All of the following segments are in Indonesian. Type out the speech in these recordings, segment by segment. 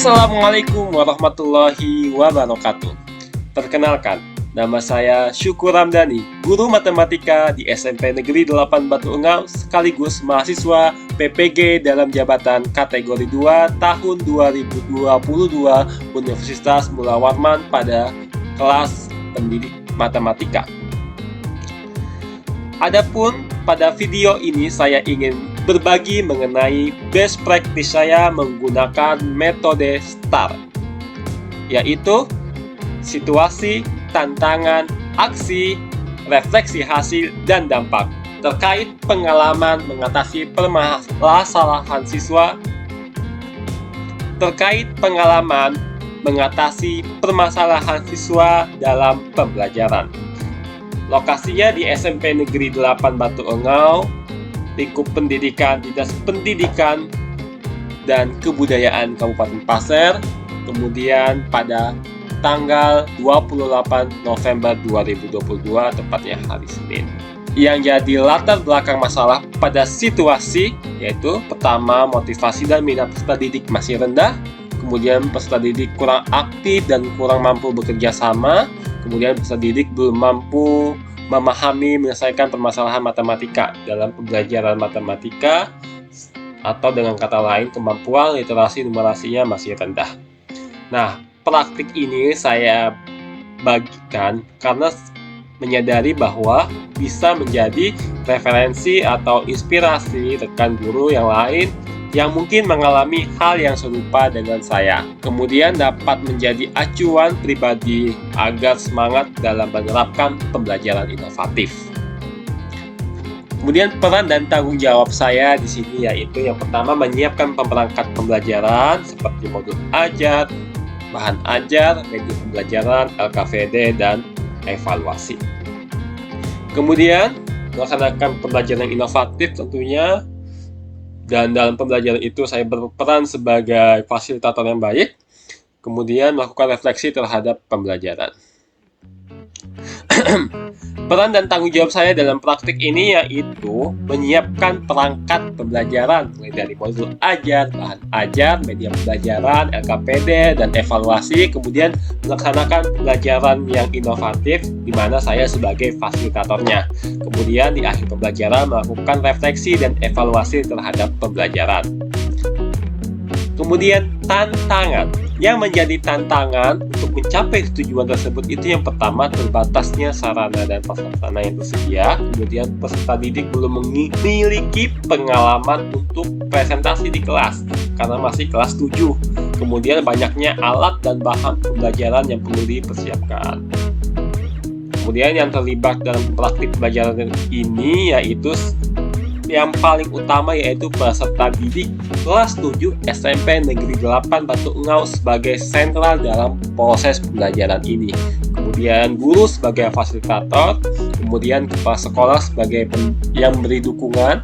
Assalamualaikum warahmatullahi wabarakatuh. Perkenalkan, nama saya Syukur Ramdhani, guru matematika di SMP Negeri 8 Batu Engau sekaligus mahasiswa PPG dalam jabatan kategori 2 tahun 2022 Universitas Mula Warman pada kelas pendidik matematika. Adapun pada video ini saya ingin berbagi mengenai best practice saya menggunakan metode STAR, yaitu situasi, tantangan, aksi, refleksi hasil, dan dampak terkait pengalaman mengatasi permasalahan siswa dalam pembelajaran. Lokasinya di SMP Negeri 8 Batu Engau, lingkup pendidikan Dinas Pendidikan dan Kebudayaan Kabupaten Pasir, kemudian pada tanggal 28 November 2022, tepatnya hari Senin. Yang jadi latar belakang masalah pada situasi, yaitu pertama, motivasi dan minat peserta didik masih rendah, kemudian peserta didik kurang aktif dan kurang mampu bekerja sama, kemudian peserta didik belum mampu memahami menyelesaikan permasalahan matematika dalam pembelajaran matematika, atau dengan kata lain kemampuan literasi numerasinya masih rendah. Nah, praktik ini saya bagikan karena menyadari bahwa bisa menjadi referensi atau inspirasi rekan guru yang lain yang mungkin mengalami hal yang serupa dengan saya. Kemudian dapat menjadi acuan pribadi agar semangat dalam menerapkan pembelajaran inovatif. Kemudian peran dan tanggung jawab saya di sini yaitu yang pertama, menyiapkan perangkat pembelajaran seperti modul ajar, bahan ajar, media pembelajaran, LKPD, dan evaluasi. Kemudian melaksanakan pembelajaran yang inovatif tentunya. Dan dalam pembelajaran itu saya berperan sebagai fasilitator yang baik, kemudian melakukan refleksi terhadap pembelajaran. Peran dan tanggung jawab saya dalam praktik ini yaitu menyiapkan perangkat pembelajaran mulai dari modul ajar, bahan ajar, media pembelajaran, LKPD, dan evaluasi, kemudian melaksanakan pembelajaran yang inovatif di mana saya sebagai fasilitatornya. Kemudian di akhir pembelajaran melakukan refleksi dan evaluasi terhadap pembelajaran. Kemudian tantangan. Yang menjadi tantangan untuk mencapai tujuan tersebut itu yang pertama, terbatasnya sarana dan prasarana yang tersedia. Kemudian peserta didik belum memiliki pengalaman untuk presentasi di kelas karena masih kelas 7. Kemudian banyaknya alat dan bahan pembelajaran yang perlu dipersiapkan. Kemudian yang terlibat dalam praktik pembelajaran ini yaitu yang paling utama yaitu peserta didik kelas 7 SMP Negeri 8 Batu Engau sebagai sentral dalam proses pembelajaran ini. Kemudian guru sebagai fasilitator, kemudian kepala sekolah sebagai yang memberi dukungan,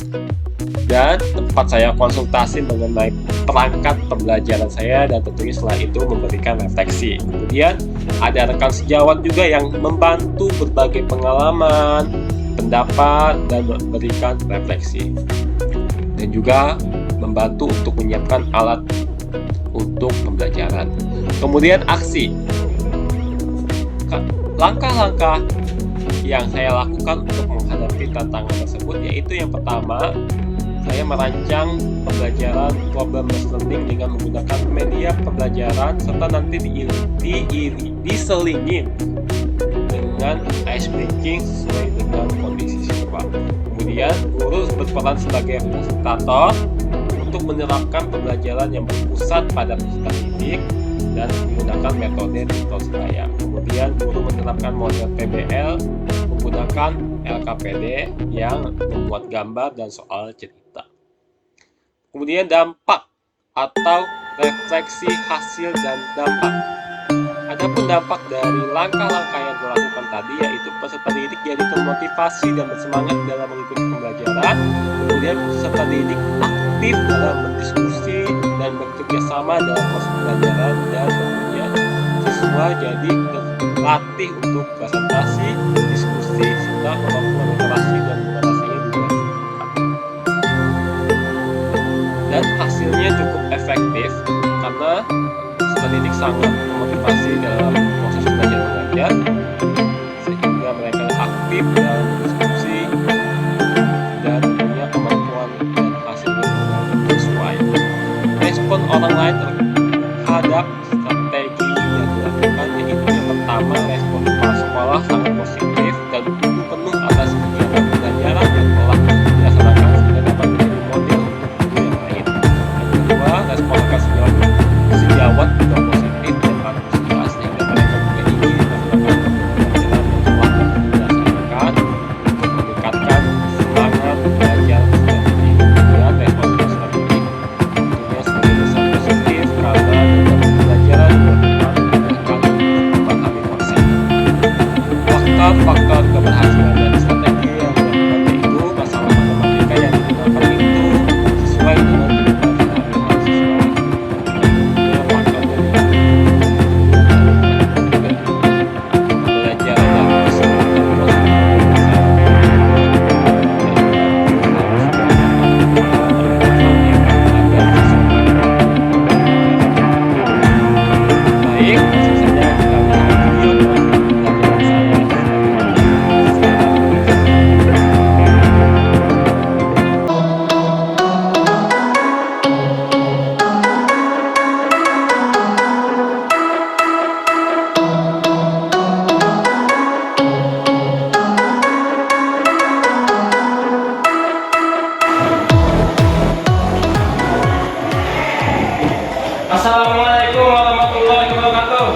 dan tempat saya konsultasi mengenai perangkat pembelajaran saya, dan tentunya setelah itu memberikan refleksi. Kemudian ada rekan sejawat juga yang membantu berbagi pengalaman, pendapat, dan memberikan refleksi, dan juga membantu untuk menyiapkan alat untuk pembelajaran. Kemudian aksi, langkah-langkah yang saya lakukan untuk menghadapi tantangan tersebut yaitu yang pertama, saya merancang pembelajaran problem based learning dengan menggunakan media pembelajaran serta nanti diselingin dengan ice breaking sesuai dengan kondisi siswa. Kemudian guru berperan sebagai fasilitator untuk menerapkan pembelajaran yang berpusat pada peserta didik dan menggunakan metode tutor saya. Kemudian guru menerapkan model PBL menggunakan LKPD yang membuat gambar dan soal cerita. Kemudian dampak atau refleksi hasil dan dampak. Adapun dampak dari langkah-langkah yang dilakukan tadi yaitu peserta didik jadi termotivasi dan bersemangat dalam mengikuti pembelajaran. Kemudian peserta didik aktif dalam berdiskusi dan bekerja sama dalam proses pembelajaran, dan tentunya siswa jadi terlatih untuk presentasi, diskusi, serta kemampuan literasi dan numerasinya juga ditingkatkan. Dan hasilnya cukup efektif karena sangat memotivasi dalam proses belajar mengajar, sehingga mereka aktif dalam diskusi dan punya kemampuan dan hasil yang sesuai. Respon orang lain terhadap strategi yang dilakukan yaitu yang pertama, respon kepala sekolah sangat positif dan mendukung penuh atas kegiatan pembelajaran yang telah dilaksanakan sehingga dapat menjadi model untuk guru yang lain. Yang kedua, respon rekan sejawat juga positif dan antusias sehingga mereka juga ingin melakukan pembelajaran yang telah dilaksanakan untuk meningkatkan semangat belajar strategi. Kemudian respon strategi tentunya sebagai besar positif karena dapat pembelajaran dilakukan menggunakan memahami konsep. Faktor keberhasilan dari strategi yang dilakukan yaitu masalah matematika yang digunakan itu sesuai dengan kebutuhan mahasiswa. Kemudian faktor dari pembelajaran yang bersifat dan baik, langsung saja kita lihat video pembelajaran saya. Assalamualaikum warahmatullahi wabarakatuh.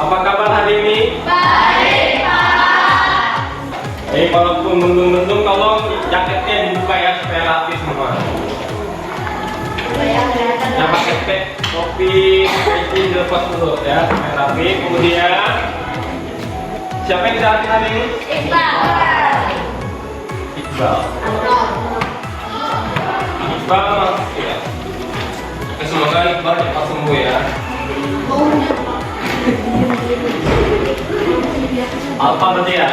Apa kabar hari ini? Baik, Pak. Walaupun mendung-mendung, tolong jaketnya dibuka ya supaya rapi semua. Yang pakai teh, topi, peci dilepas dulu ya supaya rapi. Kemudian siapa yang dilatih hari ini? Iqbal. Ya. Semoga Iqbal cepat sembuh ya. Alfa berarti ya?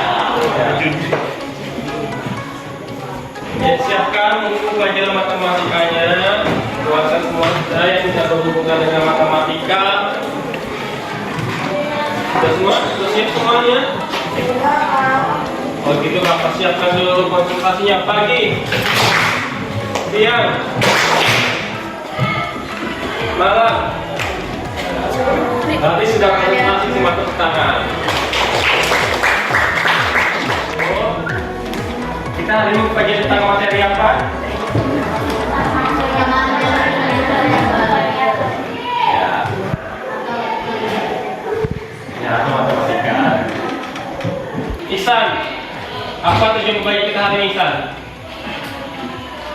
Ya, siapkan buku pelajaran matematikanya. Buatkan semua saya yang tidak berhubungan dengan matematika. Sudah semua? Sudah siap semuanya? Kalau gitu Bapak siapkan dulu konsultasinya pagi, siang, malam. Nanti sudah konsultasi semua tepuk tangan. Kita hari ini belajar tentang materi apa? Ya, matematika. Ihsan, apa tujuan belajar kita hari ini, Ihsan?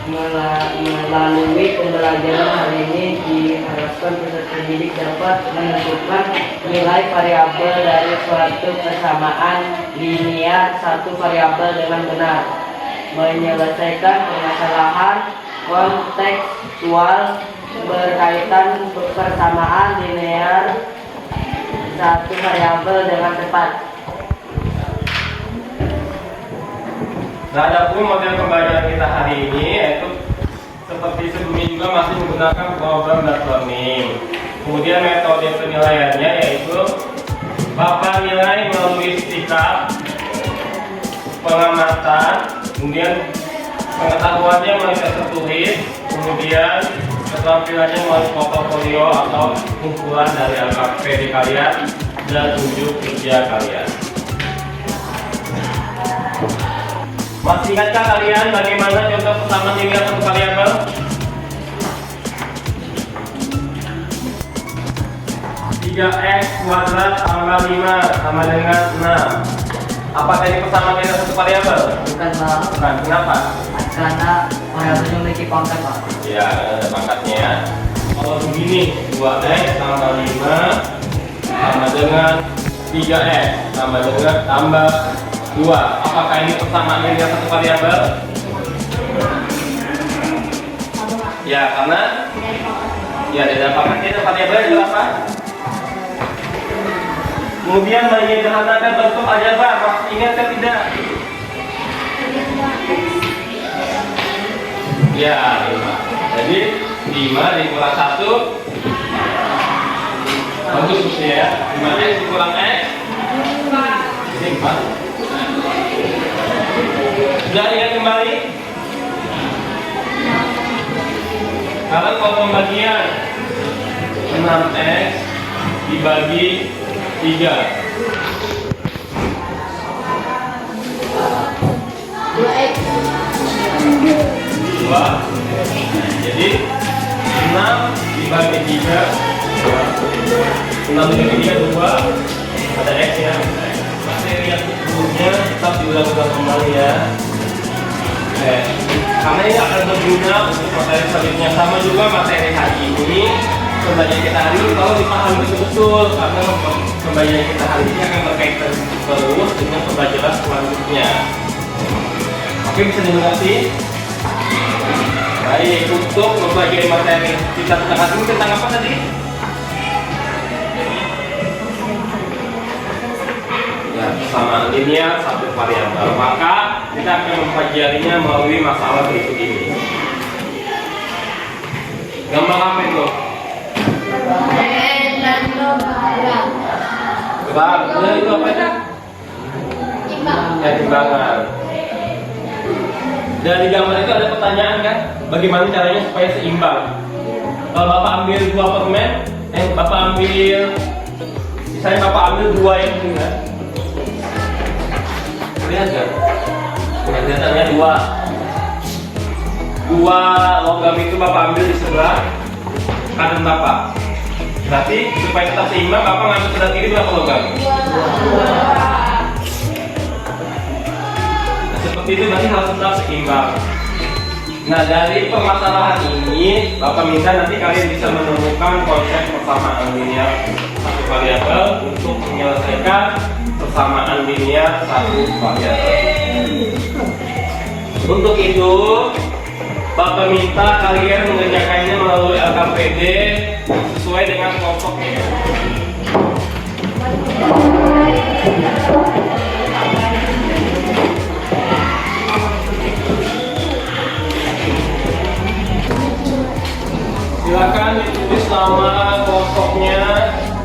Melalui pembelajaran hari ini diharapkan peserta didik dapat menentukan nilai variabel dari suatu persamaan linear satu variabel dengan benar, menyelesaikan permasalahan kontekstual berkaitan persamaan linear satu variabel dengan tepat. Nah, adapun model pembelajaran kita hari ini yaitu seperti sebelumnya juga masih menggunakan program data learning. Kemudian metode penilaiannya yaitu papan nilai melalui sikap, pengamatan, kemudian pengetahuannya melalui tes tertulis, kemudian keterampilannya melalui portofolio atau kumpulan dari LKPD kalian dan unjuk kerja kalian. Masih ingatkah kalian bagaimana contoh persamaan linear satu variabel? (3x kuadrat tambah 5 sama dengan 6). Apakah ini persamaan linear satu variabel? Bukan, Pak. Bukan. Kenapa? Karena variabelnya memiliki pangkat, Pak. Ya, ada pangkatnya. Kalau begini, 2x tambah 5 sama dengan 3x sama dengan tambah 2. Apakah ini persamaan linear satu variabel? Ya, karena ya dalam pangkatnya ada variabel adalah apa? Kemudian menyederhanakan bentuk aljabar, masih ingat atau tidak? Ya, 5. Jadi 5 dikurang 1 bagus ya. 5x dikurang x ini 4. Sudah ingat kembali? Sekarang kalau pembagian 6x dibagi 3 2x 2. Jadi 6 dibagi 3 6 dibagi 3 2. Ada x ya. Materi yang sebelumnya tetap diulang-ulang kembali ya. Karena ini akan berguna untuk materi selanjutnya. Sama juga materi hari ini, pembelajaran kita hari ini kalau dipahami betul-betul, karena pembelajaran kita hari ini akan berkaitan terus dengan pembelajaran selanjutnya. Oke, bisa dimengerti? Baik, untuk mempelajari materi kita tentang ini tentang apa tadi? Ya, persamaan linear satu variabel. Maka kita akan mempelajarinya melalui masalah berikut ini. Gambar apa itu? Gerak. Nah, itu apa itu? Ya, timbangan. Dan di gambar itu ada pertanyaan kan? Bagaimana caranya supaya seimbang? Kalau Bapak ambil 2 permen, Bapak ambil, misalnya Bapak ambil 2 yang ini kan? Lihat kan? Kelihatannya 2 logam itu Bapak ambil di sebelah kanan Bapak. Berarti supaya tetap seimbang, Bapak ngambil sebelah kiri berapa logam? 2. Seperti itu berarti harus tetap seimbang. Nah, dari permasalahan ini Bapak minta nanti kalian bisa menemukan konsep persamaan linear satu variabel untuk menyelesaikan persamaan linear satu variabel. Untuk itu Bapak minta kalian mengerjakannya melalui LKPD sesuai dengan kelompoknya. Silakan ditulis nama kelompoknya,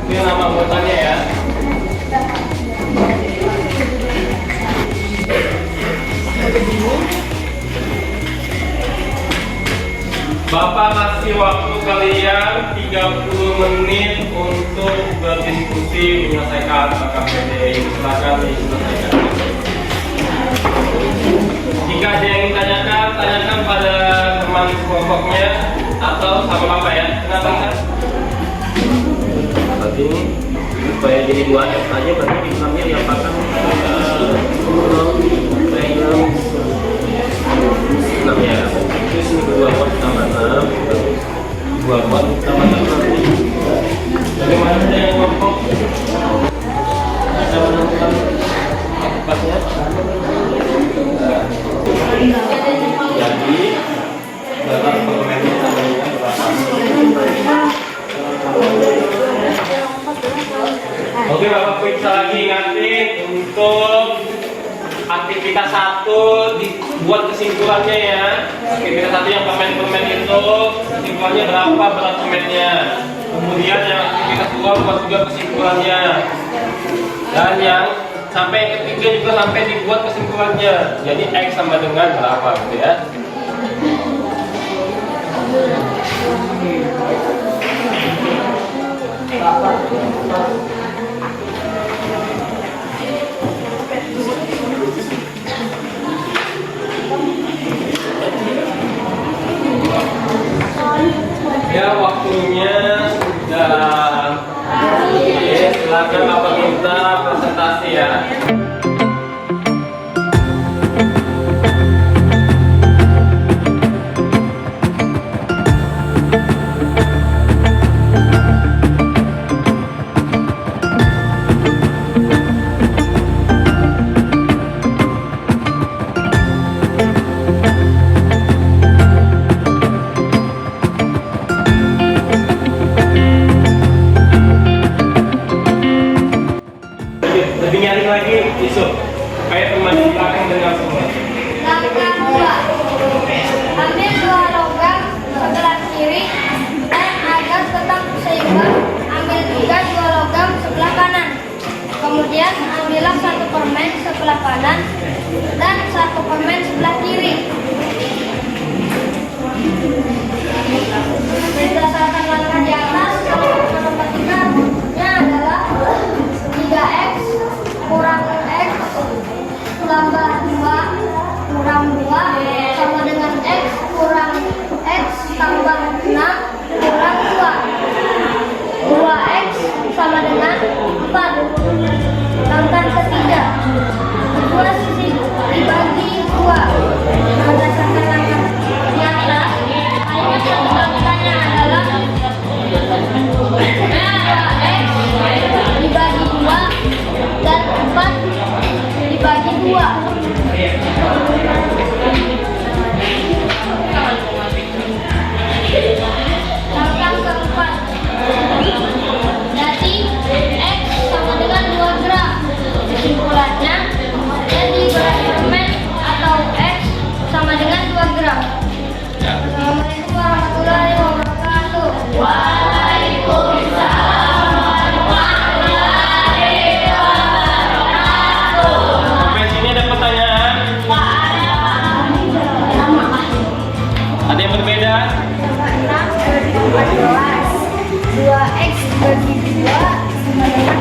ini nama anggotanya ya. Bapak kasih waktu kalian 30 menit untuk berdiskusi menyelesaikan KPD. Silakan diselesaikan. Jika ada yang ditanyakan, tanyakan pada teman kelompoknya atau sama Bapak ya. Kenapa kan? Berarti ini supaya jadi 2F aja berarti di 6-nya diapakan 6 ya. Terus ini 2 watt tambah 6, 2 watt tambah 6 nanti. Bagaimana dengan kelompok? Bisa menentukan akibatnya? Jadi berapa permennya namanya berapa? Oke, Bapak bisa lagi ingatin untuk aktivitas 1 dibuat kesimpulannya ya. Aktivitas 1 yang permen-permen itu kesimpulannya berapa berat permennya. Kemudian yang aktivitas 2 buat juga kesimpulannya. Dan yang sampai yang ketiga juga sampai dibuat kesimpulannya. Jadi X sama dengan berapa gitu ya. Ya, waktunya sudah. Oke, silakan Bapak minta presentasi ya. Lebih nyaring lagi, Yusuf. Kayak teman di belakang dengar semua. Langkah 2. Ambil 2 logam, ambil juga 2 logam sebelah kanan. Kemudian ambillah 1 permen sebelah kanan dan 1 permen sebelah kiri. Berdasarkan langkah di atas, matematikanya adalah 3x kurang x tambah 2 kurang 2 sama dengan x kurang x tambah 6 kurang 2. 2x sama dengan 4. Langkah ketiga, kedua sisi dibagi 2. Berdasarkan langkah di atas, langkahnya adalah 2x dibagi 2 dan 4 dibagi 2. Langkah keempat, jadi X sama dengan 2 gram. Kesimpulannya, jadi berat permen atau X sama dengan 2 gram. Assalamualaikum warahmatullahi wabarakatuh. Waalaikumsalam warahmatullahi wabarakatuh. Sampai sini ada pertanyaan? Ada yang berbeda? 2x bagi 2 sama dengan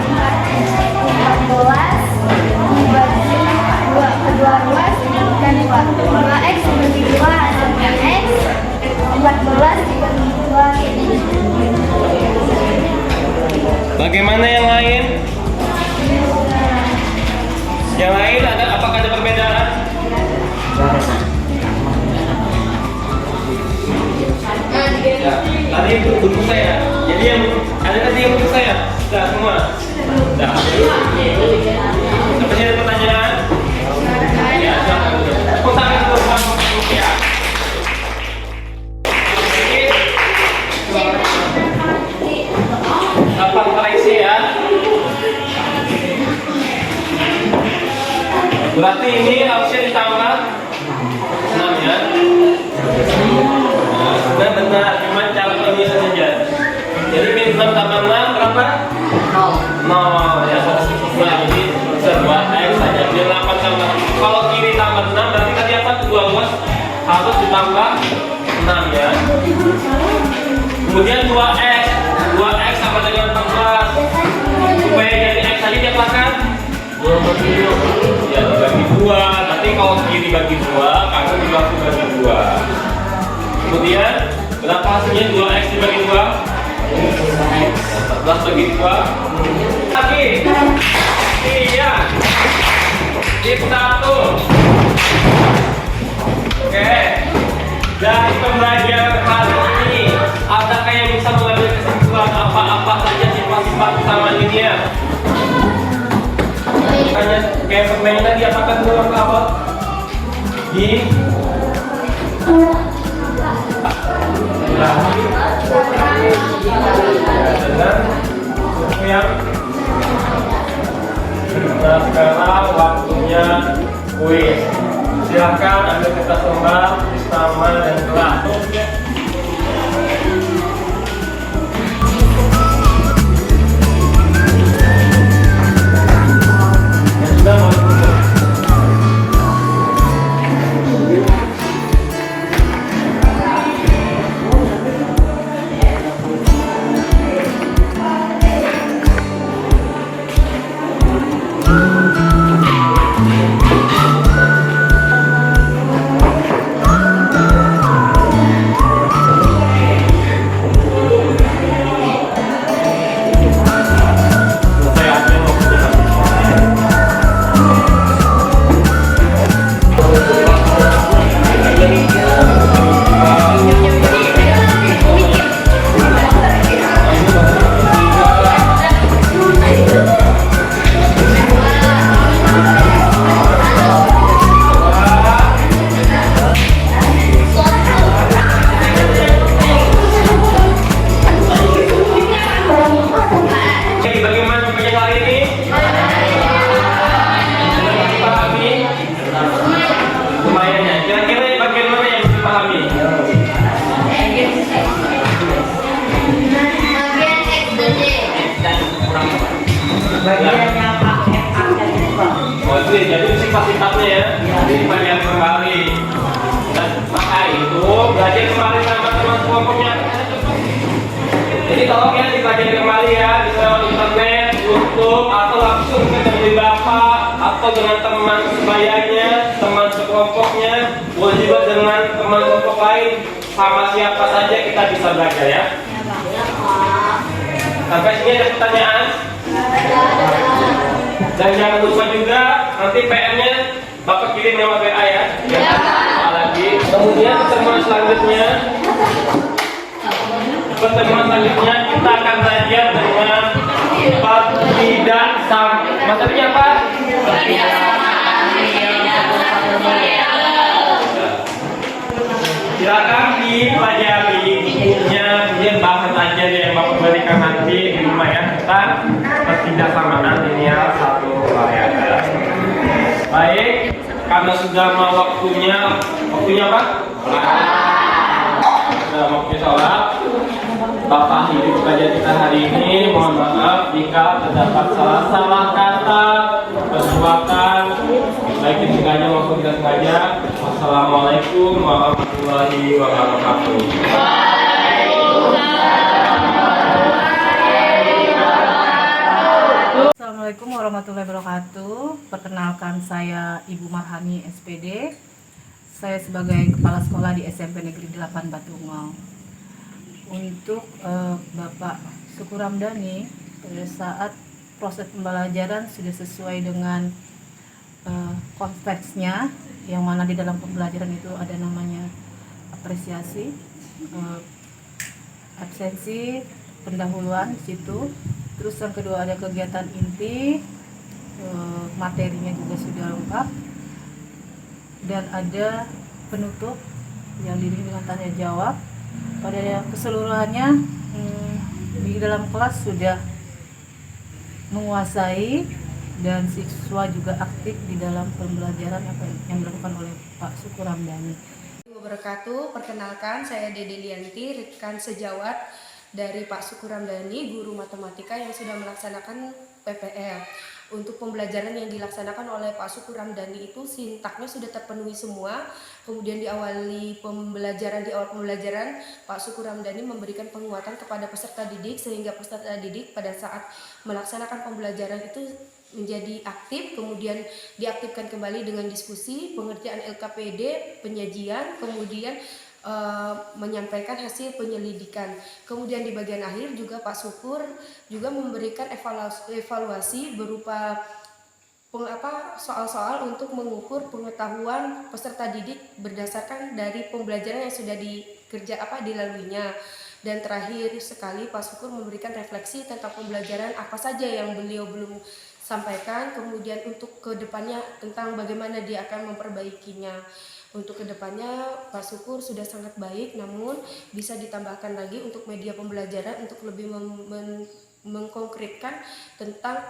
4x. 14 dibagi 2 kedua ruas dan 2x bagi 2 hasilnya x. 14 dibagi 2. Bagaimana yang lain? Yang lain ada apakah ada perbedaan? Ya, tadi itu untuk saya. Jadi yang ada tadi yang untuk saya. Sudah semua. Sudah. Apakah ada pertanyaan? Ya, silakan. Tepuk tangan dulu buat ya. Dapat koreksi ya. Berarti ini harusnya ditambah 6 ya. Benar, cuma cara penulisan saja. Jadi min 6 tambah 6 berapa? 0 ya. Nah, jadi 2x saja. Jadi 8 tambah. Kalau kiri tambah 6 berarti tadi apa? 2 ruas harus ditambah 6 ya. Kemudian 2x. 2x sama dengan 14. Supaya jadi x tadi diapakan? Ya, dibagi 2. Nanti kalau kiri bagi 2, kanan dibagi 2. Kemudian berapa hasilnya 2x dibagi 2? 14 bagi 2. Lagi. Iya. Tip 1. Oke. Dari pembelajaran kali ini, adakah yang bisa mengambil kesimpulan apa-apa saja sifat-sifat utama linear? Hanya kayak permainan tadi, apakah dulu apa? Di yang nah, sekarang waktunya kuis. Silahkan ambil kertas lembar, sama dan gelas. Yang sudah mau tutup. Bagian yang aksen itu Pak. Oh itu ya, jadi sifat-sifatnya ya, dipelajari kembali. Dan maka itu belajar kembali sama teman kelompoknya. Jadi tolong ya dipelajari kembali ya, di lewat internet, YouTube, atau langsung ketemu Bapak, atau dengan teman sebayanya, teman sekelompoknya, boleh juga dengan teman kelompok lain, sama siapa saja kita bisa belajar ya. Sampai sini ada pertanyaan? Dan jangan lupa juga nanti PR-nya Bapak kirim lewat WA ya. Lagi. Kemudian pertemuan selanjutnya kita akan belajar dengan tidak sama. Materinya apa? Silakan dipelajari bukunya, kemudian bahas aja deh yang Bapak berikan nanti di rumah ya. Kita ketidaksamaan linear satu variabel. Baik, karena sudah mau waktunya apa? Sudah waktunya sholat. Bapak hidup kajian kita hari ini. Mohon maaf jika terdapat salah-salah kata, perbuatan, baik disengaja maupun tidak sengaja. Wassalamualaikum warahmatullahi wabarakatuh. Assalamualaikum warahmatullahi wabarakatuh. Perkenalkan saya Ibu Marhani SPD. Saya sebagai kepala sekolah di SMP Negeri 8 Batu Ungau. Untuk Bapak Syukur Ramdhani, pada saat proses pembelajaran sudah sesuai dengan konteksnya, yang mana di dalam pembelajaran itu ada namanya apresiasi, absensi, pendahuluan di situ. Terus yang kedua ada kegiatan inti, materinya juga sudah lengkap, dan ada penutup yang diiringi dengan tanya jawab. Pada keseluruhannya di dalam kelas sudah menguasai dan siswa juga aktif di dalam pembelajaran apa yang dilakukan oleh Pak Syukur Ramdhani. Wabarakatuh. Perkenalkan, saya Dede Lianti, rekan sejawat dari Pak Syukur Ramdhani, guru matematika yang sudah melaksanakan PPL. Untuk pembelajaran yang dilaksanakan oleh Pak Syukur Ramdhani itu sintaknya sudah terpenuhi semua. Kemudian di awal pembelajaran Pak Syukur Ramdhani memberikan penguatan kepada peserta didik sehingga peserta didik pada saat melaksanakan pembelajaran itu menjadi aktif, kemudian diaktifkan kembali dengan diskusi, pengertian LKPD, penyajian, kemudian menyampaikan hasil penyelidikan. Kemudian di bagian akhir juga Pak Syukur juga memberikan evaluasi berupa soal-soal untuk mengukur pengetahuan peserta didik berdasarkan dari pembelajaran yang sudah dilaluinya. Dan terakhir sekali Pak Syukur memberikan refleksi tentang pembelajaran apa saja yang beliau belum sampaikan, kemudian untuk kedepannya tentang bagaimana dia akan memperbaikinya. Untuk kedepannya Pak Syukur sudah sangat baik, namun bisa ditambahkan lagi untuk media pembelajaran untuk lebih mengkonkretkan tentang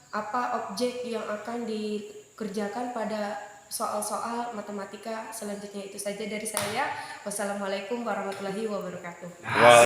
apa objek yang akan dikerjakan pada soal-soal matematika selanjutnya. Itu saja dari saya. Wassalamualaikum warahmatullahi wabarakatuh.